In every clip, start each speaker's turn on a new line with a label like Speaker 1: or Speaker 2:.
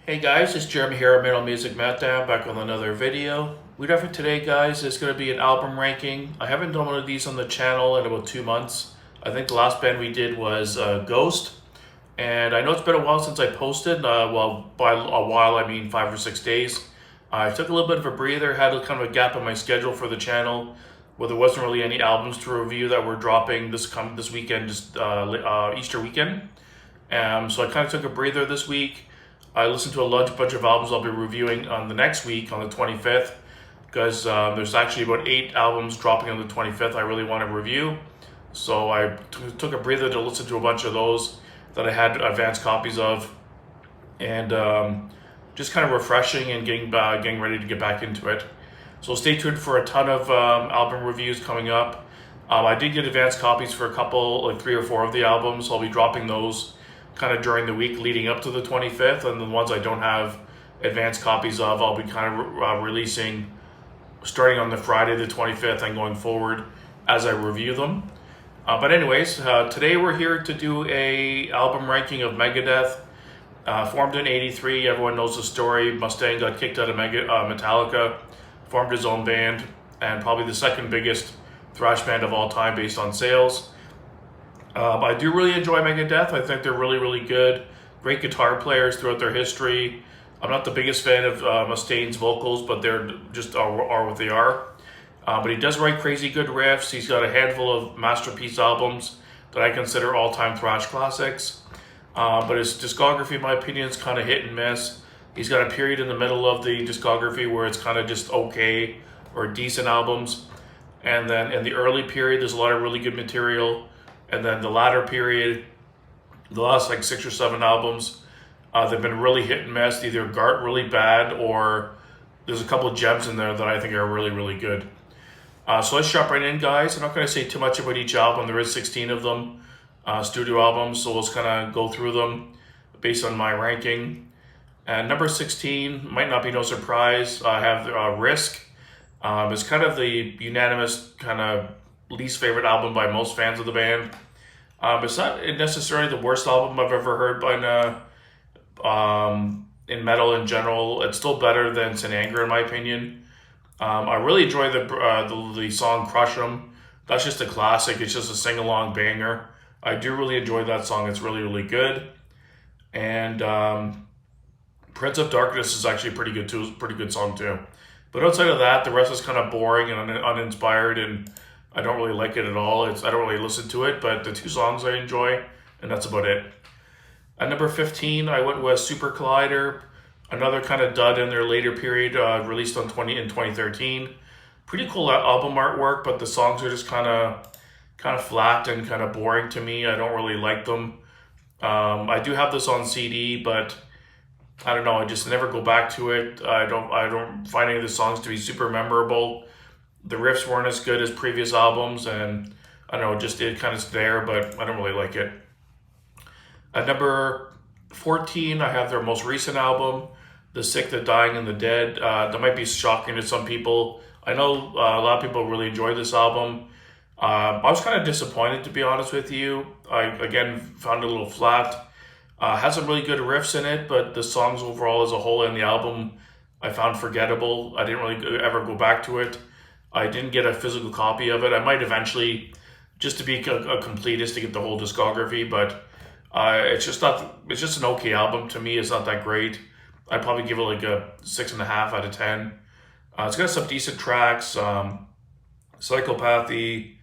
Speaker 1: Hey guys, it's Jeremy here at Metal Music Meltdown, back with another video. What we got for today, guys, is going to be an album ranking. I haven't done one of these on the channel in about 2 months. I think the last band we did was Ghost, and I know it's been a while since I posted. Well, by a while I mean 5 or 6 days. I took a little bit of a breather, had kind of a gap in my schedule for the channel, where there wasn't really any albums to review that were dropping this weekend, just Easter weekend. So I kind of took a breather this week. I listened to a bunch of albums I'll be reviewing on the next week on the 25th, because there's actually about 8 albums dropping on the 25th I really want to review. So I took a breather to listen to a bunch of those that I had advanced copies of, and just kind of refreshing and getting ready to get back into it. So stay tuned for a ton of album reviews coming up. I did get advanced copies for a couple, like 3 or 4 of the albums, so I'll be dropping those kind of during the week leading up to the 25th, and the ones I don't have advanced copies of, I'll be kind of releasing starting on the Friday the 25th and going forward as I review them. But anyways, today we're here to do a album ranking of Megadeth. Formed in '83, everyone knows the story. Mustaine got kicked out of Metallica, formed his own band, and probably the second biggest thrash band of all time based on sales. I do really enjoy Megadeth. I think they're really, really good. Great guitar players throughout their history. I'm not the biggest fan of Mustaine's vocals, but they're just are what they are. But he does write crazy good riffs. He's got a handful of masterpiece albums that I consider all-time thrash classics. But his discography, in my opinion, is kind of hit and miss. He's got a period in the middle of the discography where it's kind of just okay or decent albums. And then in the early period, there's a lot of really good material. And then the latter period, the last like 6 or 7 albums, they've been really hit and miss. Either really bad, or there's a couple of gems in there that I think are really, really good. So let's jump right in, guys. I'm not going to say too much about each album. There is 16 of them, studio albums, so let's kind of go through them based on my ranking. And number 16, might not be no surprise, I have Risk. It's kind of the unanimous kind of least favorite album by most fans of the band. It's not necessarily the worst album I've ever heard in metal in general. It's still better than St. Anger in my opinion. I really enjoy the song Crush 'Em. That's just a classic. It's just a sing-along banger. I do really enjoy that song. It's really, really good. And Prince of Darkness is actually pretty good too. It's a pretty good song too. But outside of that, the rest is kind of boring and uninspired, and I don't really like it at all. I don't really listen to it, but the 2 songs I enjoy, and that's about it. At number 15, I went with Super Collider, another kind of dud in their later period, released in 2013. Pretty cool album artwork, but the songs are just kind of flat and kind of boring to me. I don't really like them. I do have this on CD, but I don't know. I just never go back to it. I don't find any of the songs to be super memorable. The riffs weren't as good as previous albums, and I don't know, just it kind of there, but I don't really like it. At number 14, I have their most recent album, The Sick, the Dying, and the Dead. That might be shocking to some people. I know a lot of people really enjoy this album. I was kind of disappointed, to be honest with you. I, again, found it a little flat. Has some really good riffs in it, but the songs overall as a whole and the album I found forgettable. I didn't really ever go back to it. I didn't get a physical copy of it. I might eventually, just to be a completist, to get the whole discography, but it's just an okay album to me. It's not that great. I'd probably give it like a 6.5 out of 10. It's got some decent tracks, Psychopathy,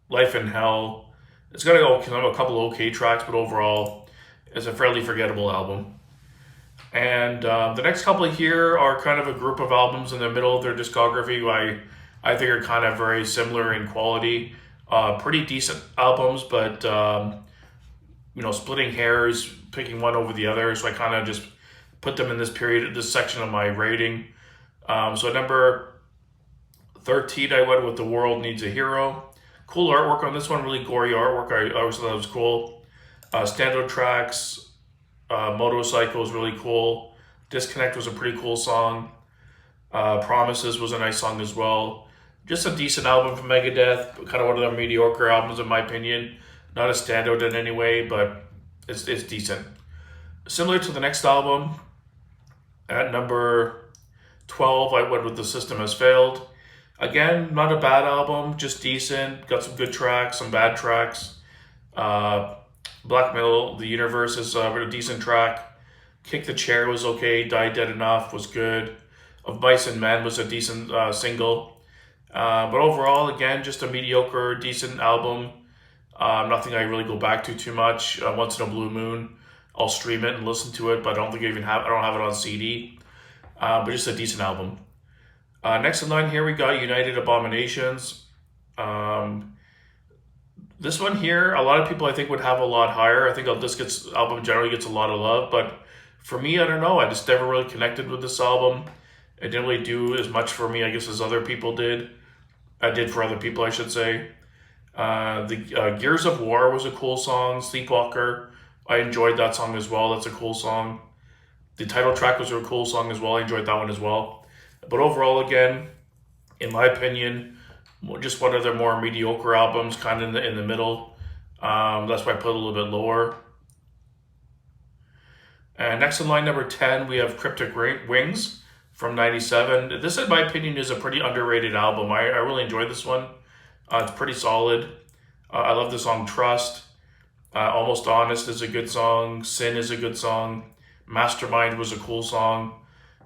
Speaker 1: Life in Hell. It's got a couple okay tracks, but overall, it's a fairly forgettable album. And the next couple here are kind of a group of albums in the middle of their discography who I think are kind of very similar in quality. Pretty decent albums, but splitting hairs, picking one over the other. So I kind of just put them in this section of my rating. So at number 13, I went with The World Needs a Hero. Cool artwork on this one, really gory artwork. I always thought that was cool. Standard tracks. Motorcycle was really cool. Disconnect was a pretty cool song. Promises was a nice song as well. Just a decent album from Megadeth. Kind of one of their mediocre albums in my opinion. Not a standout in any way, but it's decent. Similar to the next album, at number 12, I went with The System Has Failed. Again, not a bad album, just decent. Got some good tracks, some bad tracks. Uh, Black Metal, The Universe is a decent track. Kick the Chair was okay. Die Dead Enough was good. Of Mice and Men was a decent single. But overall, again, just a mediocre, decent album. Nothing I really go back to too much. Once in a blue moon, I'll stream it and listen to it, but I don't think I don't have it on CD. But just a decent album. Next in line here, we got United Abominations. This one here, a lot of people I think would have a lot higher. I think this album generally gets a lot of love, but for me, I don't know. I just never really connected with this album. It didn't really do as much for me, I guess, as other people did. I did for other people, I should say. The Gears of War was a cool song. Sleepwalker, I enjoyed that song as well. That's a cool song. The title track was a cool song as well. I enjoyed that one as well. But overall, again, in my opinion, just one of their more mediocre albums, kind of in the middle. That's why I put it a little bit lower. And next in line, number 10, we have Cryptic Wings from '97. This, in my opinion, is a pretty underrated album. I really enjoyed this one. It's pretty solid. I love the song Trust. Almost Honest is a good song. Sin is a good song. Mastermind was a cool song.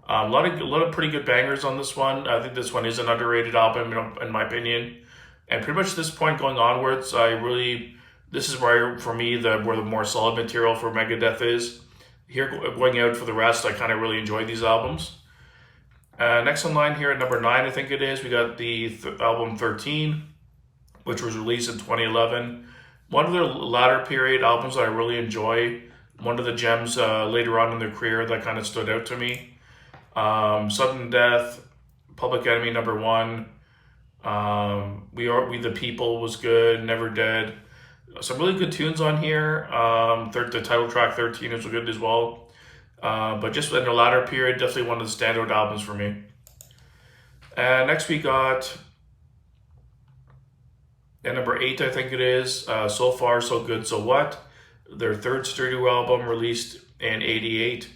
Speaker 1: A lot of pretty good bangers on this one. I think this one is an underrated album, in my opinion. And pretty much this point going onwards, this is where, for me, where the more solid material for Megadeth is. Here, going out for the rest, I kind of really enjoyed these albums. Next in line here at number 9, I think it is, we got the album 13, which was released in 2011. One of their latter period albums that I really enjoy. One of the gems later on in their career that kind of stood out to me. Sudden Death, Public Enemy number 1. We the People was good. Never Dead. Some really good tunes on here. The title track 13 is good as well. But just in the latter period, definitely one of the standout albums for me. And next we got at number 8, I think it is, So Far, So Good, So What. Their third studio album released in '88.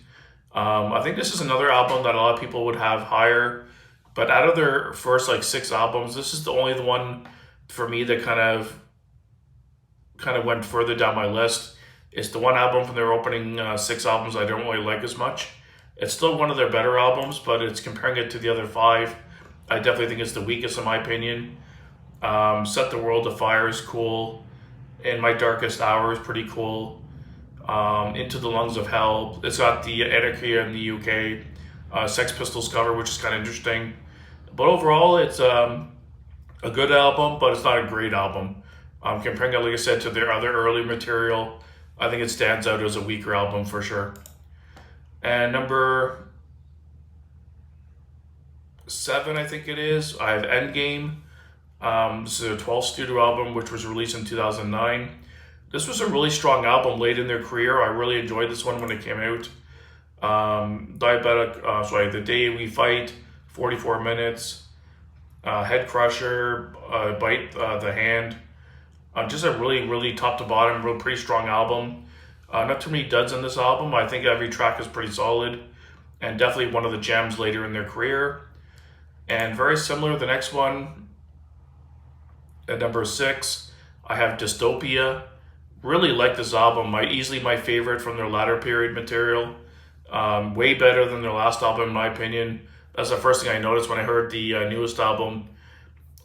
Speaker 1: I think this is another album that a lot of people would have higher. But out of their first 6 albums, this is the only one for me that kind of went further down my list. It's the one album from their opening 6 albums I don't really like as much. It's still one of their better albums, but it's comparing it to the other 5. I definitely think it's the weakest in my opinion. Set the World Afire is cool. In My Darkest Hour is pretty cool. Into the Lungs of Hell. It's got the Anarchy in the UK. Sex Pistols cover, which is kind of interesting. But overall, it's a good album, but it's not a great album. Comparing it, like I said, to their other early material, I think it stands out as a weaker album for sure. And number 7, I think it is, I have Endgame. This is a 12th studio album, which was released in 2009. This was a really strong album late in their career. I really enjoyed this one when it came out. The Day We Fight, 44 Minutes, Head Crusher, Bite the Hand. Just a really, really top to bottom, pretty strong album. Not too many duds on this album. I think every track is pretty solid and definitely one of the gems later in their career. And very similar, the next one, at number 6, I have Dystopia. Really like this album. Easily my favorite from their latter period material. Way better than their last album, in my opinion. That's the first thing I noticed when I heard the newest album.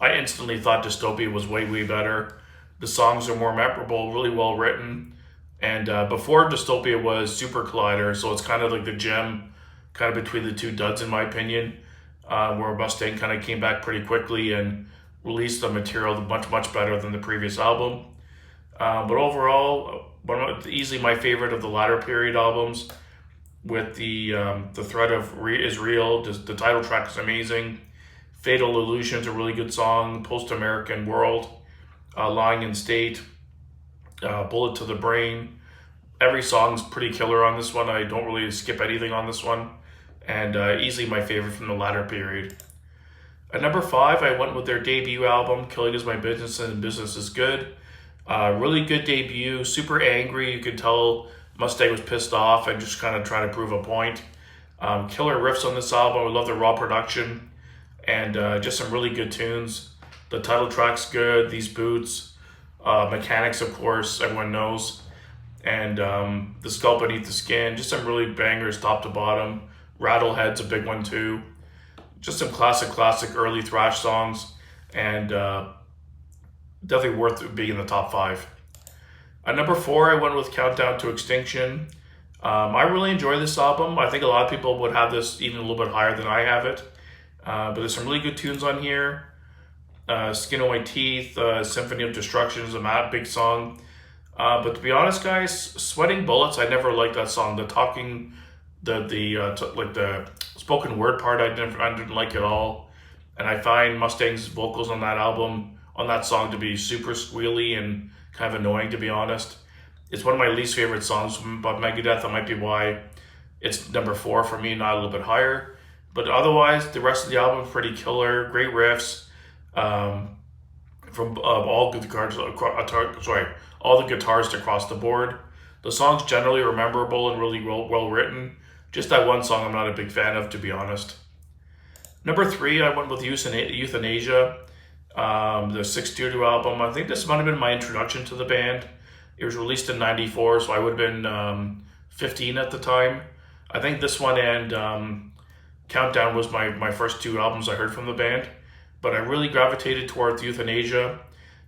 Speaker 1: I instantly thought Dystopia was way, way better. The songs are more memorable, really well written. And before Dystopia was Super Collider, so it's kind of like the gem kind of between the two duds, in my opinion, where Mustaine kind of came back pretty quickly and released the material much, much better than the previous album. But overall, easily my favorite of the latter period albums, with the Threat is Real. The title track is amazing. Fatal Illusion's a really good song. Post-American World, Lying in State, Bullet to the Brain. Every song's pretty killer on this one. I don't really skip anything on this one. And easily my favorite from the latter period. At number 5, I went with their debut album, Killing Is My Business and Business Is Good. Really good debut, super angry. You can tell Mustang was pissed off and just kind of trying to prove a point. Killer riffs on this album. I love the raw production and just some really good tunes. The title track's good. These Boots, Mechanics, of course, everyone knows. And The Skull Beneath the Skin, just some really bangers top to bottom. Rattlehead's a big one too. Just some classic early thrash songs, and definitely worth being in the top 5. At number 4, I went with Countdown to Extinction. I really enjoy this album. I think a lot of people would have this even a little bit higher than I have it. But there's some really good tunes on here. Skin on My Teeth, Symphony of Destruction is a big song. But to be honest, guys, Sweating Bullets, I never liked that song. The talking, the spoken word part, I didn't like at all. And I find Mustang's vocals on that album, on that song, to be super squealy and kind of annoying, to be honest. It's one of my least favorite songs by Megadeth. That might be why it's number 4 for me, not a little bit higher. But otherwise, the rest of the album is pretty killer. Great riffs from all the guitarists across the board. The songs generally are memorable and really well written. Just that one song I'm not a big fan of, to be honest. Number 3, I went with Euthanasia, the 6th studio album. I think this might have been my introduction to the band. It was released in '94, so I would have been 15 at the time. I think this one and Countdown was my first 2 albums I heard from the band. But I really gravitated towards Euthanasia.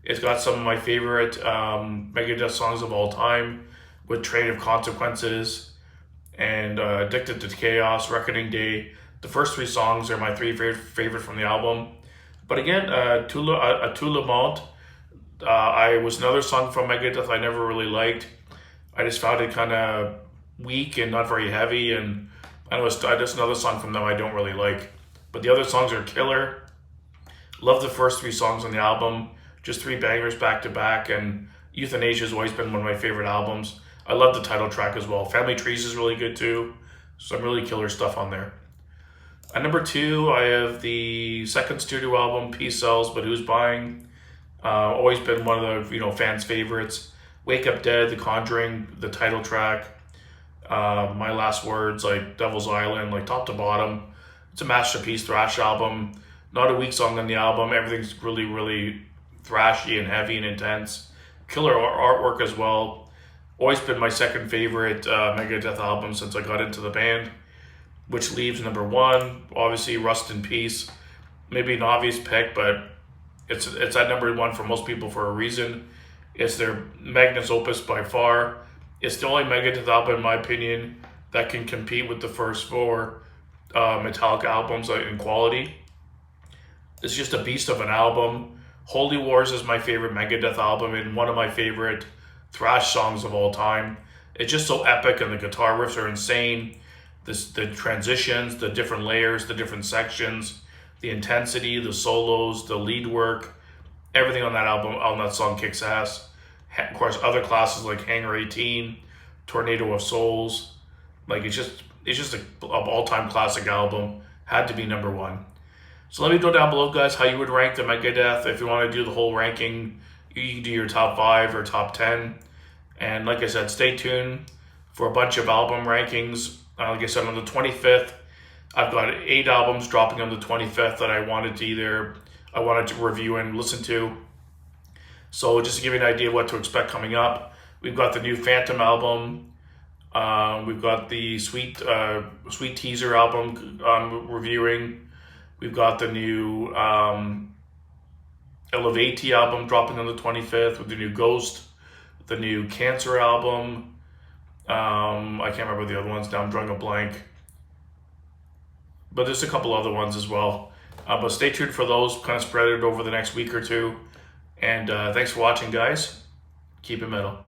Speaker 1: It's got some of my favorite Megadeth songs of all time, with Train of Consequences and Addicted to Chaos, Reckoning Day. The first 3 songs are my 3 favorite from the album. But again, Tout le monde, was another song from Megadeth I never really liked. I just found it kind of weak and not very heavy, and just another song from them I don't really like. But the other songs are killer. Love the first 3 songs on the album. Just 3 bangers back to back, and Euthanasia has always been one of my favorite albums. I love the title track as well. Family Trees is really good too. Some really killer stuff on there. At number 2, I have the 2nd studio album, Peace Sells, But Who's Buying? Always been one of the fans' favorites. Wake Up Dead, The Conjuring, the title track. My Last Words, like Devil's Island, like top to bottom. It's a masterpiece thrash album. Not a weak song on the album. Everything's really thrashy and heavy and intense. Killer artwork as well. Always been my 2nd favorite Megadeth album since I got into the band. Which leaves number 1, obviously Rust in Peace. Maybe an obvious pick, but it's at number 1 for most people for a reason. It's their magnus opus by far. It's the only Megadeth album, in my opinion, that can compete with the first 4 Metallica albums in quality. It's just a beast of an album. Holy Wars is my favorite Megadeth album and one of my favorite thrash songs of all time. It's just so epic, and the guitar riffs are insane. The transitions, the different layers, the different sections, the intensity, the solos, the lead work, everything on that album, on that song kicks ass. Of course, other classes like Hangar 18, Tornado of Souls, like it's just an all-time classic album. Had to be number 1. So let me know down below, guys, how you would rank the Megadeth. If you want to do the whole ranking, you can do your top 5 or top 10. And like I said, stay tuned for a bunch of album rankings. Like I said, on the 25th, I've got 8 albums dropping on the 25th that I wanted to review and listen to. So just to give you an idea of what to expect coming up, we've got the new Phantom album. We've got the Sweet Teaser album reviewing. We've got the new Elevate album dropping on the 25th with the new Ghost, the new Cancer album. I can't remember the other ones now. I'm drawing a blank. But there's a couple other ones as well. But stay tuned for those. Kind of spread it over the next week or 2. And thanks for watching, guys. Keep it metal.